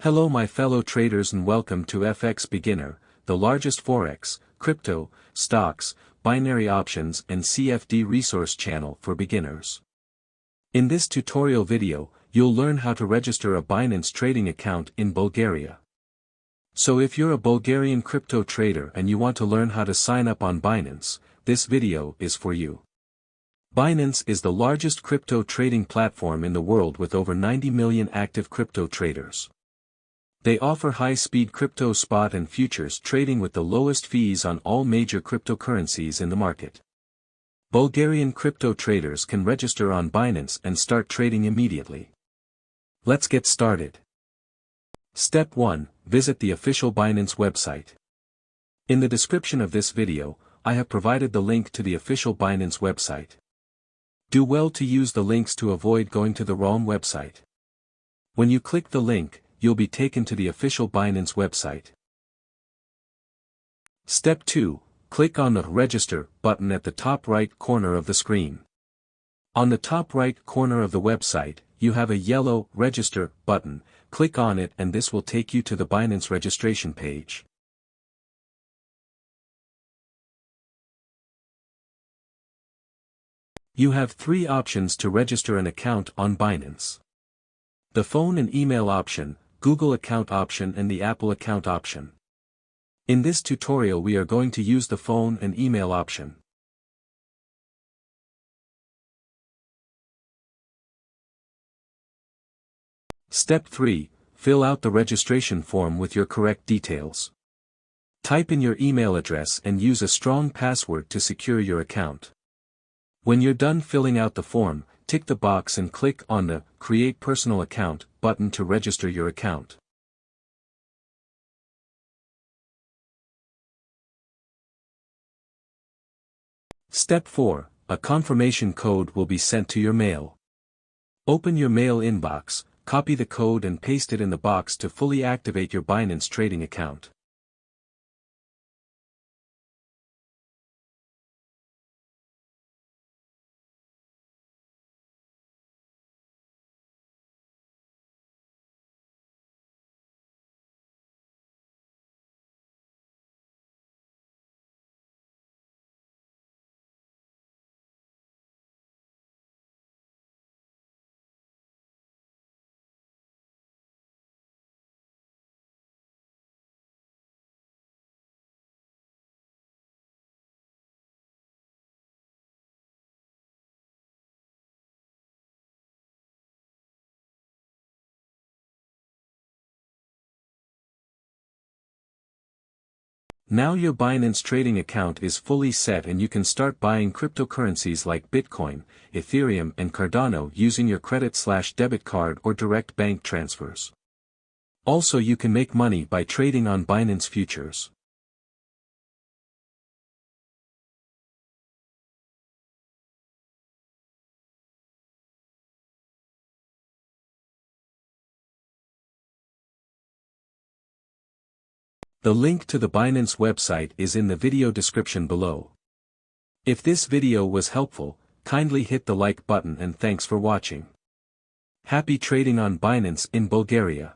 Hello my fellow traders and welcome to FX Beginner, the largest forex, crypto, stocks, binary options and CFD resource channel for beginners. In this tutorial video, you'll learn how to register a Binance trading account in Bulgaria. So if you're a Bulgarian crypto trader and you want to learn how to sign up on Binance, this video is for you. Binance is the largest crypto trading platform in the world with over 90 million active crypto traders. They offer high-speed crypto spot and futures trading with the lowest fees on all major cryptocurrencies in the market. Bulgarian crypto traders can register on Binance and start trading immediately. Let's get started. Step 1. Visit the official Binance website. In the description of this video, I have provided the link to the official Binance website. Do well to use the links to avoid going to the wrong website. When you click the link, you'll be taken to the official Binance website. Step 2. Click on the Register button at the top right corner of the screen. On the top right corner of the website, you have a yellow Register button. Click on it and this will take you to the Binance registration page. You have 3 options to register an account on Binance. The phone and email option, Google account option and the Apple account option. In this tutorial we are going to use the phone and email option. Step 3. Fill out the registration form with your correct details. Type in your email address and use a strong password to secure your account. When you're done filling out the form, tick the box and click on the Create Personal Account button to register your account. Step 4. A confirmation code will be sent to your mail. Open your mail inbox, copy the code and paste it in the box to fully activate your Binance trading account. Now your Binance trading account is fully set and you can start buying cryptocurrencies like Bitcoin, Ethereum and Cardano using your credit/debit card or direct bank transfers. Also you can make money by trading on Binance futures. The link to the Binance website is in the video description below. If this video was helpful, kindly hit the like button and thanks for watching. Happy trading on Binance in Bulgaria.